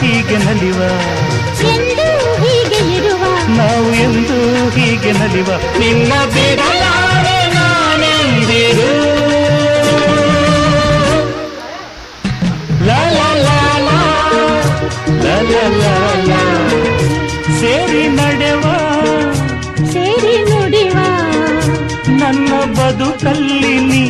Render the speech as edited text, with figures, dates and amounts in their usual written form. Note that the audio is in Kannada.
ಹೀಗೆ ನಲಿವ ಎಂದು ಹೀಗೆ ಇರುವ ನಾವು ಎಂದು ಹೀಗೆ ನಲಿವ ನಿನ್ನ ಬಿಡಲಾರೆ ನಾನೆಂದಿರು ಲಾ ಲಾ ಲಾ ಲಾ ಲಾ ಲಾ ಲಾ ಲಾ ಸೇರಿ ನಡೆವ ಸೇರಿ ನುಡಿವ ನನ್ನ ಬದುಕಲ್ಲಿ ನೀ